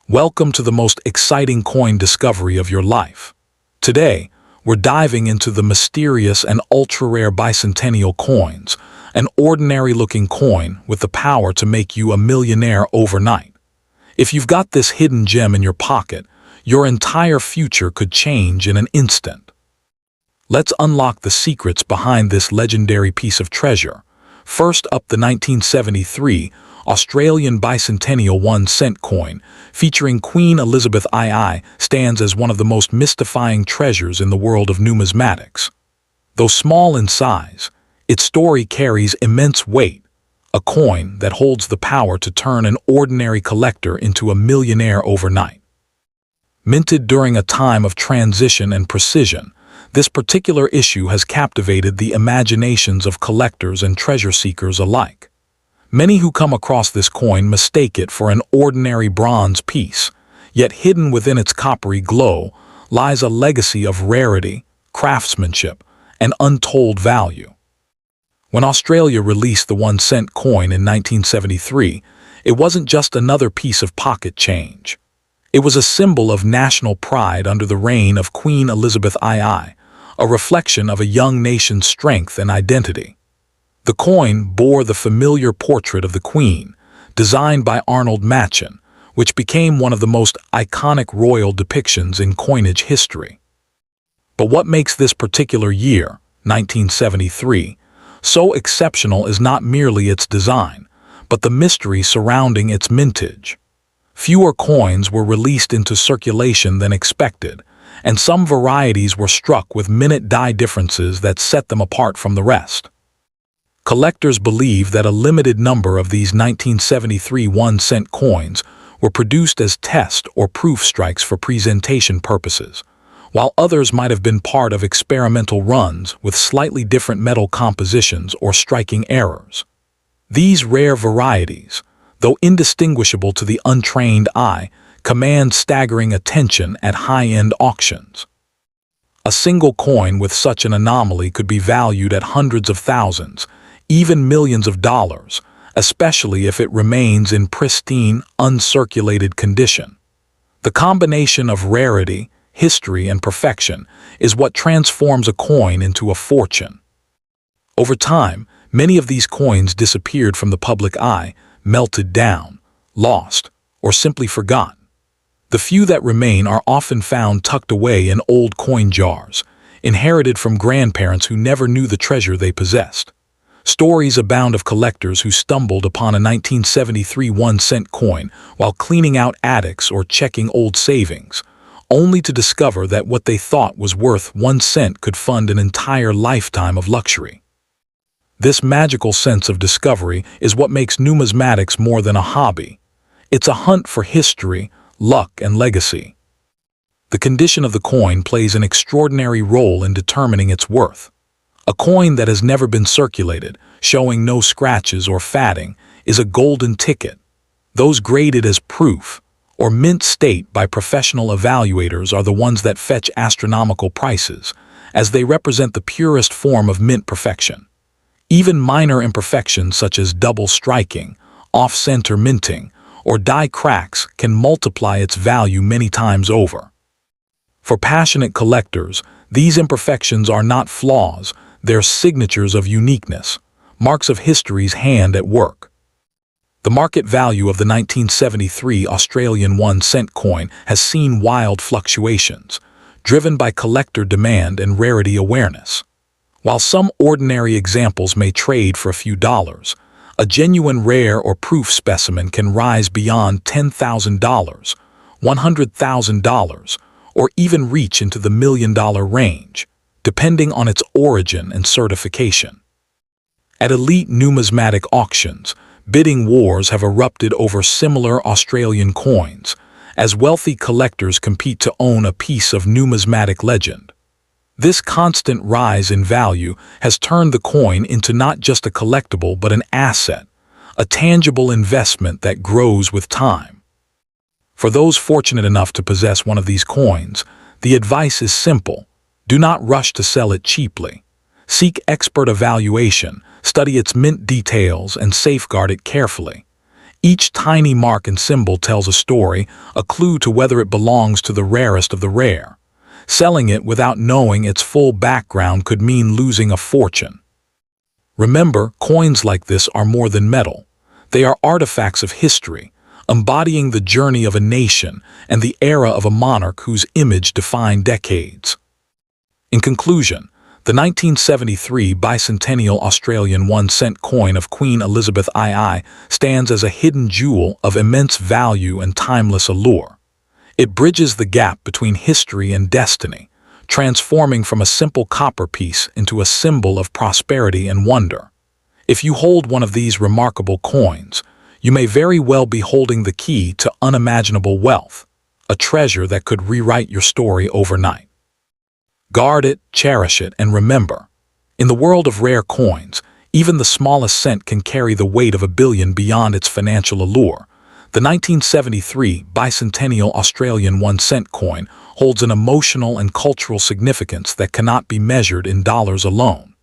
Welcome to the most exciting coin discovery of your life. Today, we're diving into the mysterious and ultra-rare bicentennial coins, an ordinary-looking coin with the power to make you a millionaire overnight. If you've got this hidden gem in your pocket, your entire future could change in an instant. Let's unlock the secrets behind this legendary piece of treasure. First up, the 1973 Australian bicentennial 1-cent coin, featuring Queen Elizabeth II, stands as one of the most mystifying treasures in the world of numismatics. Though small in size, its story carries immense weight, a coin that holds the power to turn an ordinary collector into a millionaire overnight. Minted during a time of transition and precision, this particular issue has captivated the imaginations of collectors and treasure seekers alike. Many who come across this coin mistake it for an ordinary bronze piece, yet hidden within its coppery glow lies a legacy of rarity, craftsmanship, and untold value. When Australia released the 1-cent coin in 1973, it wasn't just another piece of pocket change. It was a symbol of national pride under the reign of Queen Elizabeth II, a reflection of a young nation's strength and identity. The coin bore the familiar portrait of the Queen, designed by Arnold Machin, which became one of the most iconic royal depictions in coinage history. But what makes this particular year, 1973, so exceptional is not merely its design, but the mystery surrounding its mintage. Fewer coins were released into circulation than expected, and some varieties were struck with minute die differences that set them apart from the rest. Collectors believe that a limited number of these 1973 1-cent coins were produced as test or proof strikes for presentation purposes, while others might have been part of experimental runs with slightly different metal compositions or striking errors. These rare varieties, though indistinguishable to the untrained eye, command staggering attention at high-end auctions. A single coin with such an anomaly could be valued at hundreds of thousands, even millions of dollars, especially if it remains in pristine, uncirculated condition. The combination of rarity, history, and perfection is what transforms a coin into a fortune. Over time, many of these coins disappeared from the public eye, melted down, lost, or simply forgotten. The few that remain are often found tucked away in old coin jars, inherited from grandparents who never knew the treasure they possessed. Stories abound of collectors who stumbled upon a 1973 1-cent coin while cleaning out attics or checking old savings, only to discover that what they thought was worth 1 cent could fund an entire lifetime of luxury. This magical sense of discovery is what makes numismatics more than a hobby. It's a hunt for history, luck, and legacy. The condition of the coin plays an extraordinary role in determining its worth. A coin that has never been circulated, showing no scratches or fatting, is a golden ticket. Those graded as proof, or mint state by professional evaluators, are the ones that fetch astronomical prices, as they represent the purest form of mint perfection. Even minor imperfections such as double striking, off-center minting, or die cracks can multiply its value many times over. For passionate collectors, these imperfections are not flaws, they're signatures of uniqueness, marks of history's hand at work. The market value of the 1973 Australian 1-cent coin has seen wild fluctuations, driven by collector demand and rarity awareness. While some ordinary examples may trade for a few dollars, a genuine rare or proof specimen can rise beyond $10,000, $100,000, or even reach into the million-dollar range, depending on its origin and certification. At elite numismatic auctions, bidding wars have erupted over similar Australian coins, as wealthy collectors compete to own a piece of numismatic legend. This constant rise in value has turned the coin into not just a collectible but an asset, a tangible investment that grows with time. For those fortunate enough to possess one of these coins, the advice is simple. Do not rush to sell it cheaply. Seek expert evaluation, study its mint details, and safeguard it carefully. Each tiny mark and symbol tells a story, a clue to whether it belongs to the rarest of the rare. Selling it without knowing its full background could mean losing a fortune. Remember, coins like this are more than metal. They are artifacts of history, embodying the journey of a nation and the era of a monarch whose image defined decades. In conclusion, the 1973 bicentennial Australian 1-cent coin of Queen Elizabeth II stands as a hidden jewel of immense value and timeless allure. It bridges the gap between history and destiny, transforming from a simple copper piece into a symbol of prosperity and wonder. If you hold one of these remarkable coins, you may very well be holding the key to unimaginable wealth, a treasure that could rewrite your story overnight. Guard it, cherish it, and remember, in the world of rare coins, even the smallest cent can carry the weight of $1 billion beyond its financial allure. The 1973 bicentennial Australian 1-cent coin holds an emotional and cultural significance that cannot be measured in dollars alone.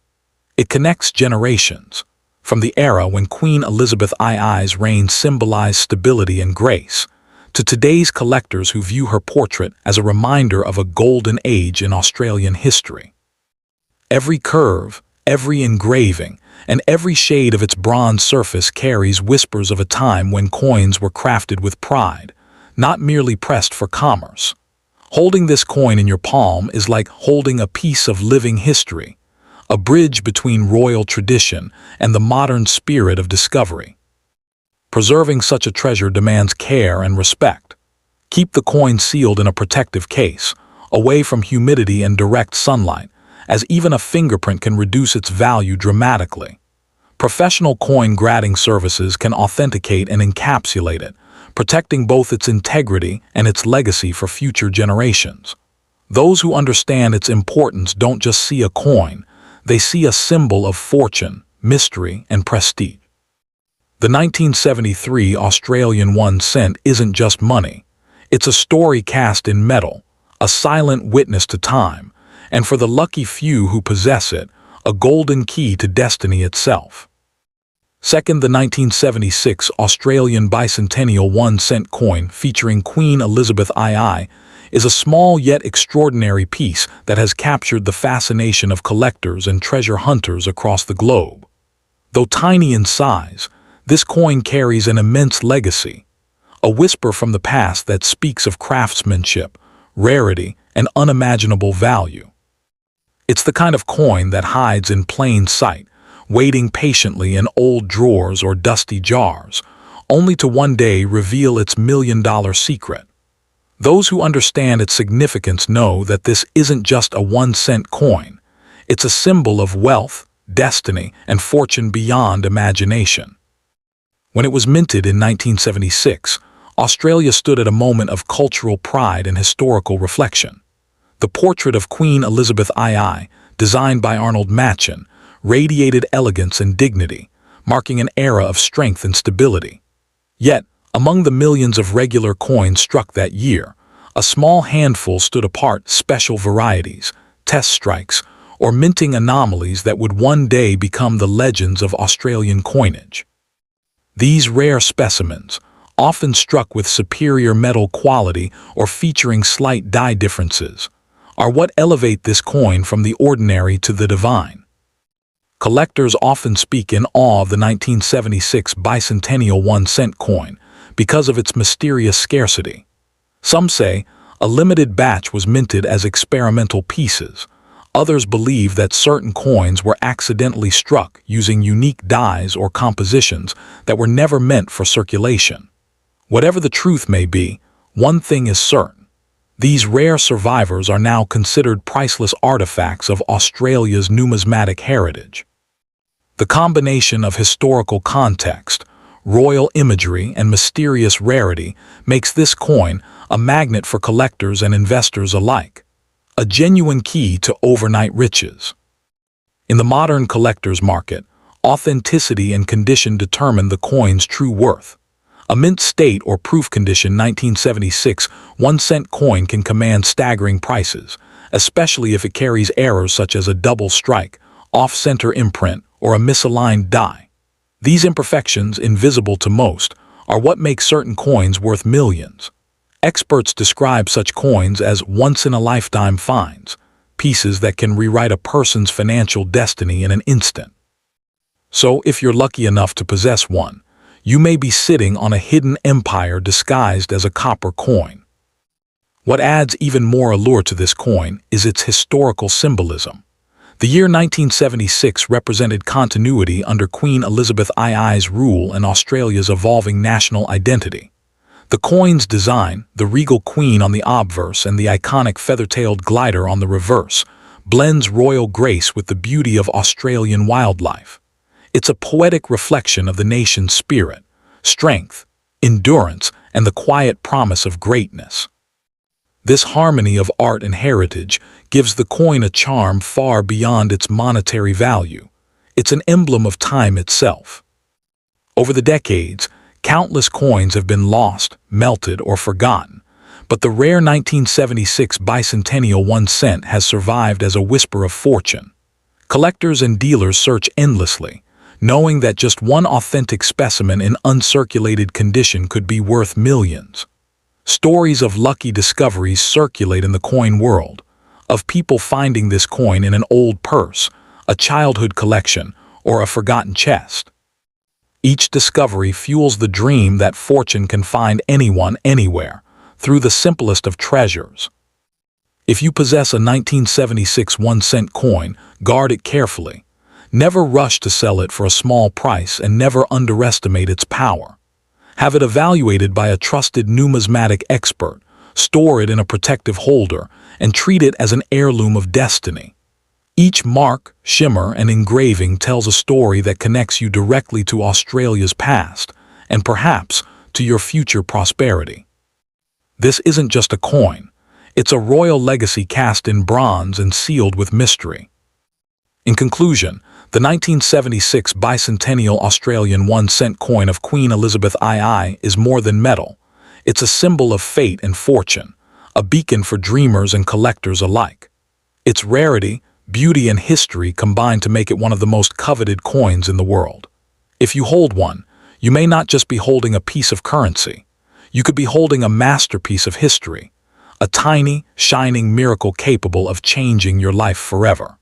It connects generations, from the era when Queen Elizabeth II's reign symbolized stability and grace, to today's collectors who view her portrait as a reminder of a golden age in Australian history. Every curve, every engraving, and every shade of its bronze surface carries whispers of a time when coins were crafted with pride, not merely pressed for commerce. Holding this coin in your palm is like holding a piece of living history, a bridge between royal tradition and the modern spirit of discovery. Preserving such a treasure demands care and respect. Keep the coin sealed in a protective case, away from humidity and direct sunlight, as even a fingerprint can reduce its value dramatically. Professional coin grading services can authenticate and encapsulate it, protecting both its integrity and its legacy for future generations. Those who understand its importance don't just see a coin, they see a symbol of fortune, mystery, and prestige. The 1973 Australian 1 cent isn't just money. It's a story cast in metal, a silent witness to time, and for the lucky few who possess it, a golden key to destiny itself. Second, the 1976 Australian bicentennial 1 cent coin featuring Queen Elizabeth II is a small yet extraordinary piece that has captured the fascination of collectors and treasure hunters across the globe. Though tiny in size, this coin carries an immense legacy, a whisper from the past that speaks of craftsmanship, rarity, and unimaginable value. It's the kind of coin that hides in plain sight, waiting patiently in old drawers or dusty jars, only to one day reveal its million-dollar secret. Those who understand its significance know that this isn't just a 1 cent coin. It's a symbol of wealth, destiny, and fortune beyond imagination. When it was minted in 1976, Australia stood at a moment of cultural pride and historical reflection. The portrait of Queen Elizabeth II, designed by Arnold Machen, radiated elegance and dignity, marking an era of strength and stability. Yet, among the millions of regular coins struck that year, a small handful stood apart: special varieties, test strikes, or minting anomalies that would one day become the legends of Australian coinage. These rare specimens, often struck with superior metal quality or featuring slight die differences, are what elevate this coin from the ordinary to the divine. Collectors often speak in awe of the 1976 bicentennial 1 cent coin because of its mysterious scarcity. Some say a limited batch was minted as experimental pieces. Others believe that certain coins were accidentally struck using unique dyes or compositions that were never meant for circulation. Whatever the truth may be, one thing is certain: these rare survivors are now considered priceless artifacts of Australia's numismatic heritage. The combination of historical context, royal imagery, and mysterious rarity makes this coin a magnet for collectors and investors alike, a genuine key to overnight riches. In the modern collector's market, authenticity and condition determine the coin's true worth. A mint state or proof condition 1976 1 cent coin can command staggering prices, especially if it carries errors such as a double strike, off-center imprint, or a misaligned die. These imperfections, invisible to most, are what make certain coins worth millions. Experts describe such coins as once-in-a-lifetime finds, pieces that can rewrite a person's financial destiny in an instant. So, if you're lucky enough to possess one, you may be sitting on a hidden empire disguised as a copper coin. What adds even more allure to this coin is its historical symbolism. The year 1976 represented continuity under Queen Elizabeth II's rule and Australia's evolving national identity. The coin's design, the regal queen on the obverse and the iconic feather-tailed glider on the reverse, blends royal grace with the beauty of Australian wildlife. It's a poetic reflection of the nation's spirit, strength, endurance, and the quiet promise of greatness. This harmony of art and heritage gives the coin a charm far beyond its monetary value. It's an emblem of time itself. Over the decades, countless coins have been lost, melted, or forgotten, but the rare 1976 bicentennial 1 cent has survived as a whisper of fortune. Collectors and dealers search endlessly, knowing that just one authentic specimen in uncirculated condition could be worth millions. Stories of lucky discoveries circulate in the coin world, of people finding this coin in an old purse, a childhood collection, or a forgotten chest. Each discovery fuels the dream that fortune can find anyone, anywhere, through the simplest of treasures. If you possess a 1976 1-cent coin, guard it carefully. Never rush to sell it for a small price and never underestimate its power. Have it evaluated by a trusted numismatic expert, store it in a protective holder, and treat it as an heirloom of destiny. Each mark, shimmer, and engraving tells a story that connects you directly to Australia's past, and perhaps to your future prosperity. This isn't just a coin, it's a royal legacy cast in bronze and sealed with mystery. In conclusion, the 1976 bicentennial Australian 1-cent coin of Queen Elizabeth II is more than metal. It's a symbol of fate and fortune, a beacon for dreamers and collectors alike. Its rarity, beauty, and history combine to make it one of the most coveted coins in the world. If you hold one, you may not just be holding a piece of currency. You could be holding a masterpiece of history, a tiny, shining miracle capable of changing your life forever.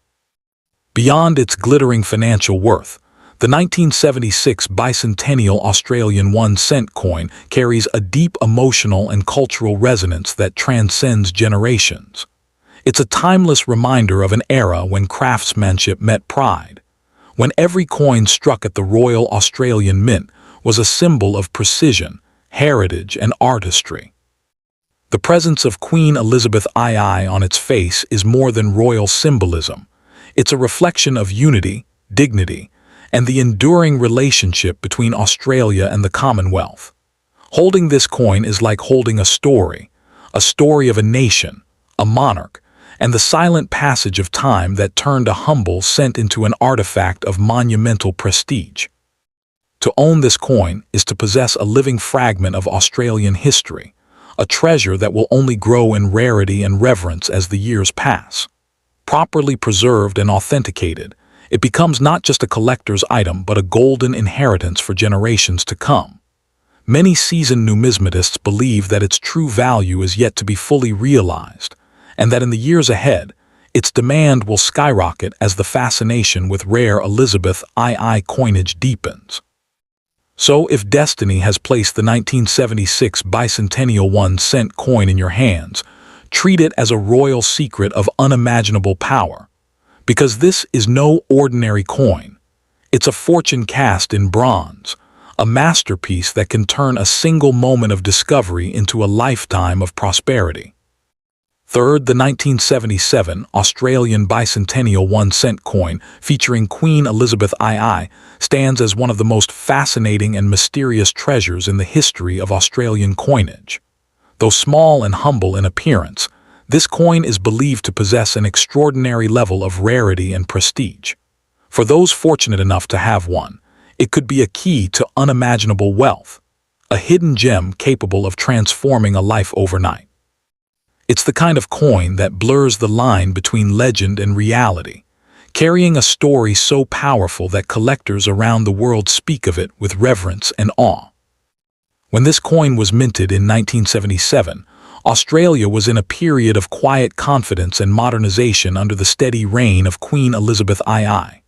Beyond its glittering financial worth, the 1976 bicentennial Australian 1-cent coin carries a deep emotional and cultural resonance that transcends generations. It's a timeless reminder of an era when craftsmanship met pride, when every coin struck at the Royal Australian Mint was a symbol of precision, heritage, and artistry. The presence of Queen Elizabeth II on its face is more than royal symbolism. It's a reflection of unity, dignity, and the enduring relationship between Australia and the Commonwealth. Holding this coin is like holding a story of a nation, a monarch, and the silent passage of time that turned a humble cent into an artifact of monumental prestige. To own this coin is to possess a living fragment of Australian history, a treasure that will only grow in rarity and reverence as the years pass. Properly preserved and authenticated, it becomes not just a collector's item but a golden inheritance for generations to come. Many seasoned numismatists believe that its true value is yet to be fully realized, and that in the years ahead, its demand will skyrocket as the fascination with rare Elizabeth II coinage deepens. So, if destiny has placed the 1976 bicentennial 1-cent coin in your hands, treat it as a royal secret of unimaginable power. Because this is no ordinary coin. It's a fortune cast in bronze, a masterpiece that can turn a single moment of discovery into a lifetime of prosperity. Third, the 1977 Australian bicentennial 1-cent coin featuring Queen Elizabeth II stands as one of the most fascinating and mysterious treasures in the history of Australian coinage. Though small and humble in appearance, this coin is believed to possess an extraordinary level of rarity and prestige. For those fortunate enough to have one, it could be a key to unimaginable wealth, a hidden gem capable of transforming a life overnight. It's the kind of coin that blurs the line between legend and reality, carrying a story so powerful that collectors around the world speak of it with reverence and awe. When this coin was minted in 1977, Australia was in a period of quiet confidence and modernization under the steady reign of Queen Elizabeth II.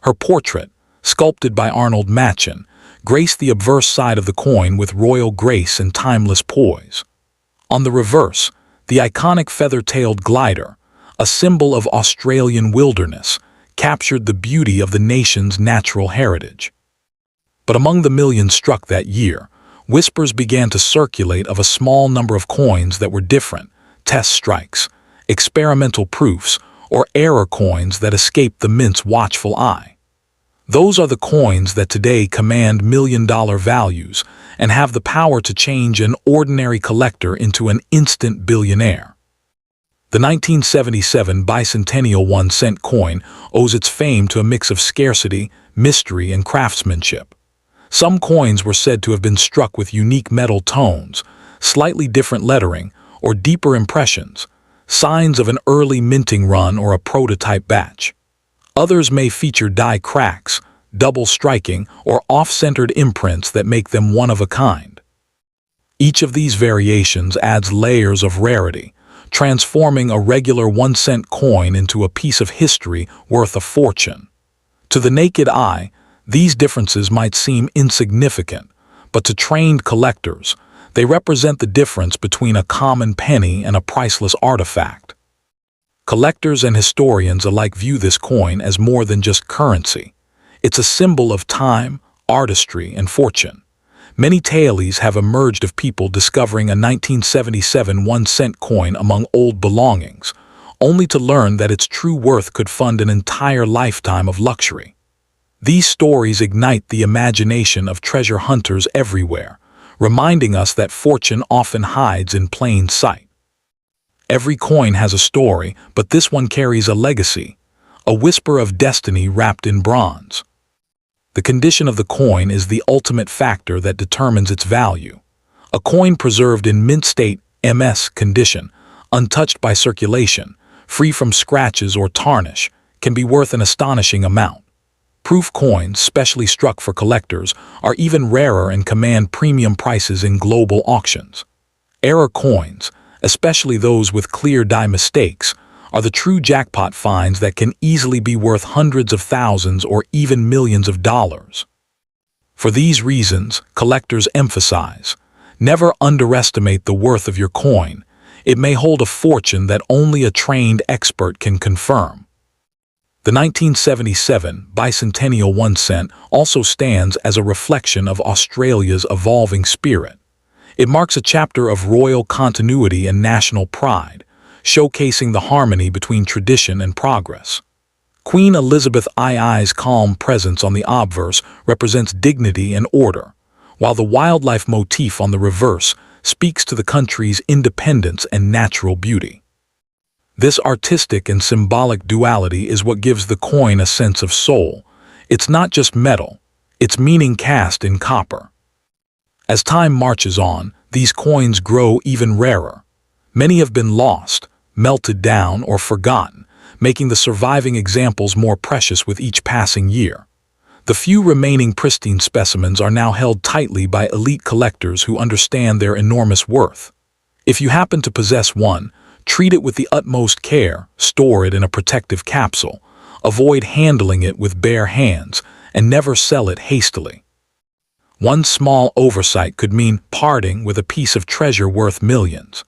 Her portrait, sculpted by Arnold Machen, graced the obverse side of the coin with royal grace and timeless poise. On the reverse, the iconic feather-tailed glider, a symbol of Australian wilderness, captured the beauty of the nation's natural heritage. But among the millions struck that year, whispers began to circulate of a small number of coins that were different, test strikes, experimental proofs, or error coins that escaped the mint's watchful eye. Those are the coins that today command million-dollar values and have the power to change an ordinary collector into an instant billionaire. The 1977 bicentennial 1-cent coin owes its fame to a mix of scarcity, mystery, and craftsmanship. Some coins were said to have been struck with unique metal tones, slightly different lettering, or deeper impressions, signs of an early minting run or a prototype batch. Others may feature die cracks, double striking, or off-centered imprints that make them one of a kind. Each of these variations adds layers of rarity, transforming a regular 1-cent coin into a piece of history worth a fortune. To the naked eye, these differences might seem insignificant, but to trained collectors, they represent the difference between a common penny and a priceless artifact. Collectors and historians alike view this coin as more than just currency. It's a symbol of time, artistry, and fortune. Many tales have emerged of people discovering a 1977 1-cent coin among old belongings, only to learn that its true worth could fund an entire lifetime of luxury. These stories ignite the imagination of treasure hunters everywhere, reminding us that fortune often hides in plain sight. Every coin has a story, but this one carries a legacy, a whisper of destiny wrapped in bronze. The condition of the coin is the ultimate factor that determines its value. A coin preserved in mint state MS condition, untouched by circulation, free from scratches or tarnish, can be worth an astonishing amount. Proof coins, specially struck for collectors, are even rarer and command premium prices in global auctions. Error coins, especially those with clear die mistakes, are the true jackpot finds that can easily be worth hundreds of thousands or even millions of dollars. For these reasons, collectors emphasize, never underestimate the worth of your coin. It may hold a fortune that only a trained expert can confirm. The 1977 bicentennial 1-cent also stands as a reflection of Australia's evolving spirit. It marks a chapter of royal continuity and national pride, showcasing the harmony between tradition and progress. Queen Elizabeth II's calm presence on the obverse represents dignity and order, while the wildlife motif on the reverse speaks to the country's independence and natural beauty. This artistic and symbolic duality is what gives the coin a sense of soul. It's not just metal, it's meaning cast in copper. As time marches on, these coins grow even rarer. Many have been lost, melted down, or forgotten, making the surviving examples more precious with each passing year. The few remaining pristine specimens are now held tightly by elite collectors who understand their enormous worth. If you happen to possess one, treat it with the utmost care, store it in a protective capsule, avoid handling it with bare hands, and never sell it hastily. One small oversight could mean parting with a piece of treasure worth millions.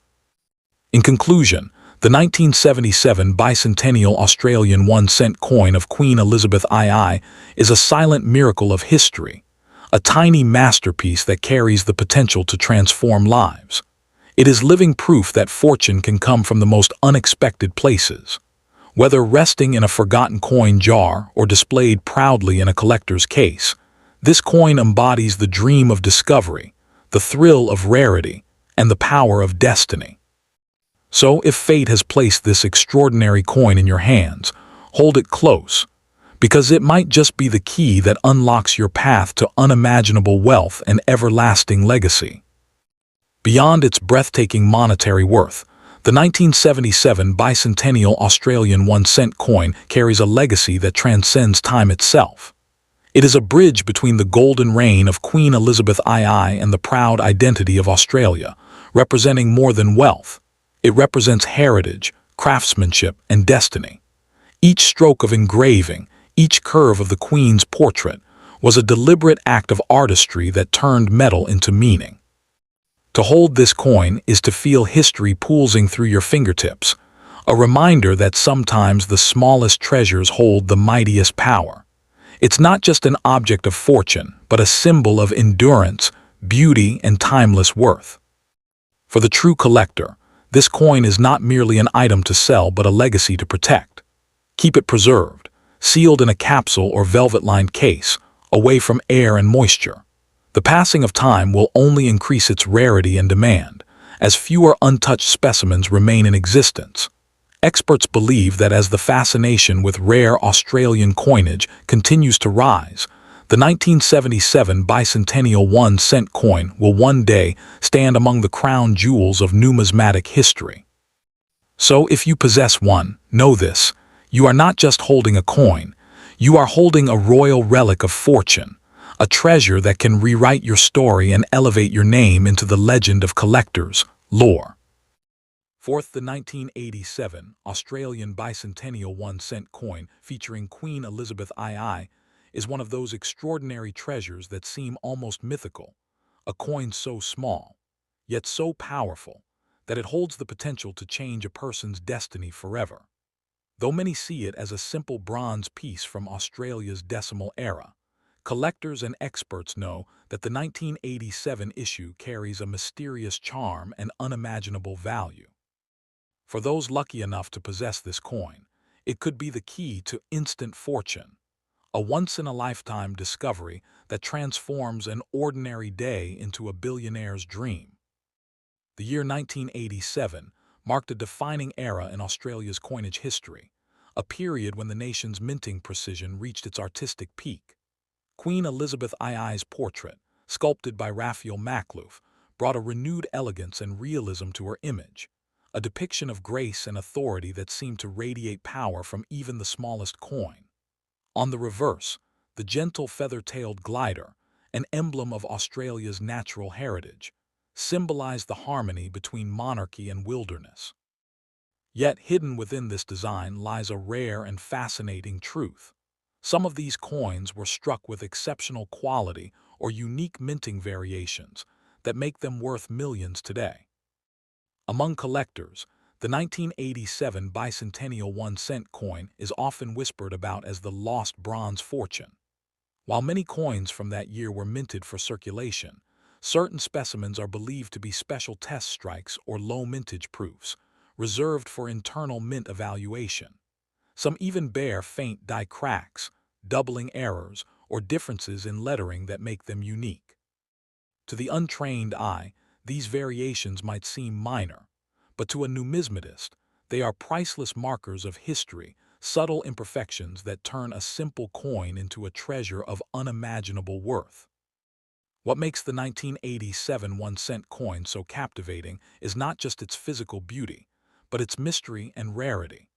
In conclusion, the 1977 bicentennial Australian 1-cent coin of Queen Elizabeth II is a silent miracle of history, a tiny masterpiece that carries the potential to transform lives. It is living proof that fortune can come from the most unexpected places. Whether resting in a forgotten coin jar or displayed proudly in a collector's case, this coin embodies the dream of discovery, the thrill of rarity, and the power of destiny. So, if fate has placed this extraordinary coin in your hands, hold it close, because it might just be the key that unlocks your path to unimaginable wealth and everlasting legacy. Beyond its breathtaking monetary worth, the 1977 bicentennial Australian 1-cent coin carries a legacy that transcends time itself. It is a bridge between the golden reign of Queen Elizabeth II and the proud identity of Australia, representing more than wealth. It represents heritage, craftsmanship, and destiny. Each stroke of engraving, each curve of the Queen's portrait, was a deliberate act of artistry that turned metal into meaning. To hold this coin is to feel history pulsing through your fingertips, a reminder that sometimes the smallest treasures hold the mightiest power. It's not just an object of fortune, but a symbol of endurance, beauty, and timeless worth. For the true collector, this coin is not merely an item to sell but a legacy to protect. Keep it preserved, sealed in a capsule or velvet-lined case, away from air and moisture. The passing of time will only increase its rarity and demand, as fewer untouched specimens remain in existence. Experts believe that as the fascination with rare Australian coinage continues to rise, the 1977 bicentennial 1-cent coin will one day stand among the crown jewels of numismatic history. So if you possess one, know this: you are not just holding a coin, you are holding a royal relic of fortune, a treasure that can rewrite your story and elevate your name into the legend of collectors' lore. Fourth, the 1987 Australian bicentennial 1-cent coin featuring Queen Elizabeth II is one of those extraordinary treasures that seem almost mythical, a coin so small, yet so powerful, that it holds the potential to change a person's destiny forever. Though many see it as a simple bronze piece from Australia's decimal era, collectors and experts know that the 1987 issue carries a mysterious charm and unimaginable value. For those lucky enough to possess this coin, it could be the key to instant fortune, a once-in-a-lifetime discovery that transforms an ordinary day into a billionaire's dream. The year 1987 marked a defining era in Australia's coinage history, a period when the nation's minting precision reached its artistic peak. Queen Elizabeth II's portrait, sculpted by Raphael Makhlouf, brought a renewed elegance and realism to her image, a depiction of grace and authority that seemed to radiate power from even the smallest coin. On the reverse, the gentle feather-tailed glider, an emblem of Australia's natural heritage, symbolized the harmony between monarchy and wilderness. Yet hidden within this design lies a rare and fascinating truth. Some of these coins were struck with exceptional quality or unique minting variations that make them worth millions today. Among collectors, the 1987 bicentennial 1-cent coin is often whispered about as the lost bronze fortune. While many coins from that year were minted for circulation, certain specimens are believed to be special test strikes or low mintage proofs, reserved for internal mint evaluation. Some even bear faint die cracks, doubling errors, or differences in lettering that make them unique. To the untrained eye, these variations might seem minor, but to a numismatist, they are priceless markers of history, subtle imperfections that turn a simple coin into a treasure of unimaginable worth. What makes the 1987 1-cent coin so captivating is not just its physical beauty, but its mystery and rarity.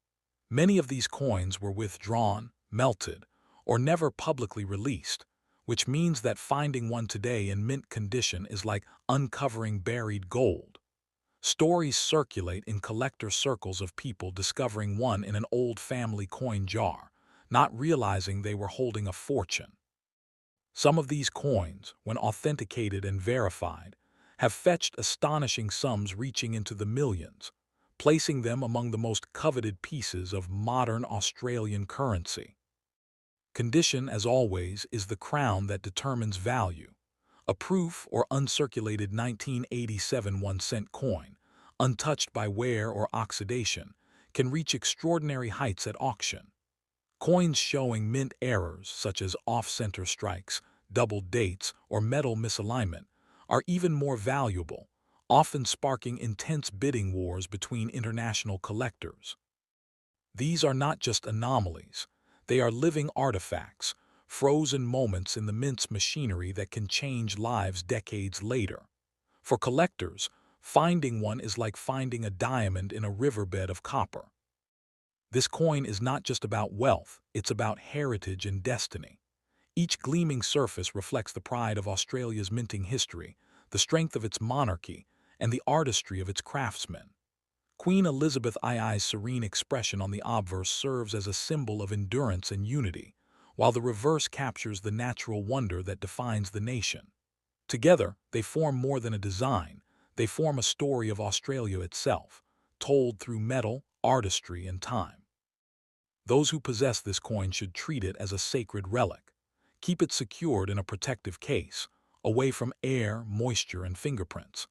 Many of these coins were withdrawn, melted, or never publicly released, which means that finding one today in mint condition is like uncovering buried gold. Stories circulate in collector circles of people discovering one in an old family coin jar, not realizing they were holding a fortune. Some of these coins, when authenticated and verified, have fetched astonishing sums reaching into the millions, placing them among the most coveted pieces of modern Australian currency. Condition, as always, is the crown that determines value. A proof or uncirculated 1987 1-cent coin, untouched by wear or oxidation, can reach extraordinary heights at auction. Coins showing mint errors, such as off-center strikes, double dates, or metal misalignment, are even more valuable, often sparking intense bidding wars between international collectors. These are not just anomalies, they are living artifacts, frozen moments in the mint's machinery that can change lives decades later. For collectors, finding one is like finding a diamond in a riverbed of copper. This coin is not just about wealth, it's about heritage and destiny. Each gleaming surface reflects the pride of Australia's minting history, the strength of its monarchy, and the artistry of its craftsmen. Queen Elizabeth II's serene expression on the obverse serves as a symbol of endurance and unity, while the reverse captures the natural wonder that defines the nation. Together, they form more than a design, they form a story of Australia itself, told through metal, artistry, and time. Those who possess this coin should treat it as a sacred relic. Keep it secured in a protective case, away from air, moisture, and fingerprints.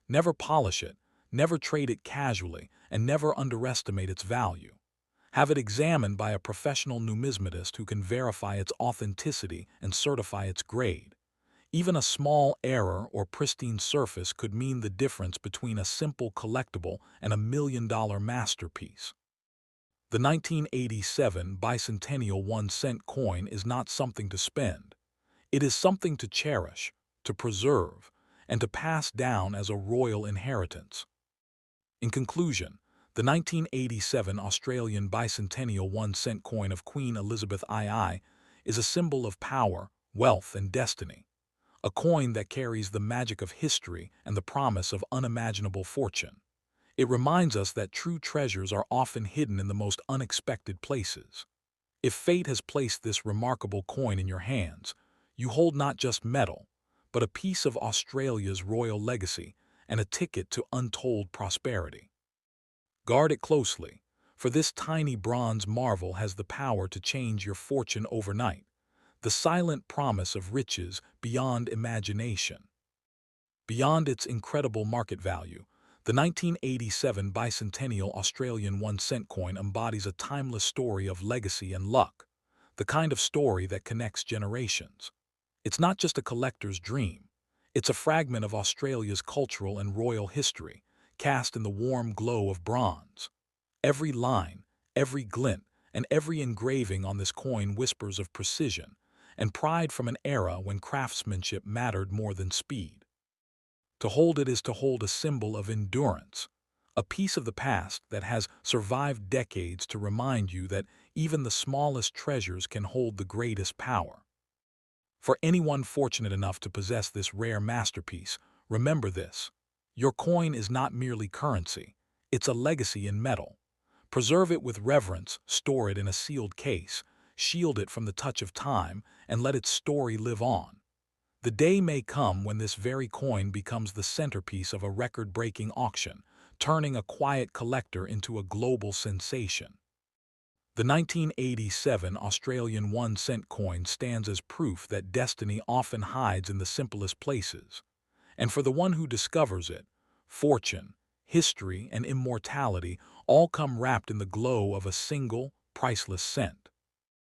Never polish it, never trade it casually, and never underestimate its value. Have it examined by a professional numismatist who can verify its authenticity and certify its grade. Even a small error or pristine surface could mean the difference between a simple collectible and a million-dollar masterpiece. The 1987 bicentennial 1-cent coin is not something to spend. It is something to cherish, to preserve, and to pass down as a royal inheritance. In conclusion, the 1987 Australian bicentennial 1-cent coin of Queen Elizabeth II is a symbol of power, wealth, and destiny. A coin that carries the magic of history and the promise of unimaginable fortune. It reminds us that true treasures are often hidden in the most unexpected places. If fate has placed this remarkable coin in your hands, you hold not just metal, but a piece of Australia's royal legacy and a ticket to untold prosperity. Guard it closely, for this tiny bronze marvel has the power to change your fortune overnight, the silent promise of riches beyond imagination. Beyond its incredible market value, the 1987 bicentennial Australian 1-cent coin embodies a timeless story of legacy and luck, the kind of story that connects generations. It's not just a collector's dream. It's a fragment of Australia's cultural and royal history, cast in the warm glow of bronze. Every line, every glint, and every engraving on this coin whispers of precision and pride from an era when craftsmanship mattered more than speed. To hold it is to hold a symbol of endurance, a piece of the past that has survived decades to remind you that even the smallest treasures can hold the greatest power. For anyone fortunate enough to possess this rare masterpiece, remember this: your coin is not merely currency, it's a legacy in metal. Preserve it with reverence, store it in a sealed case, shield it from the touch of time, and let its story live on. The day may come when this very coin becomes the centerpiece of a record-breaking auction, turning a quiet collector into a global sensation. The 1987 Australian 1-cent coin stands as proof that destiny often hides in the simplest places. And for the one who discovers it, fortune, history, and immortality all come wrapped in the glow of a single, priceless cent.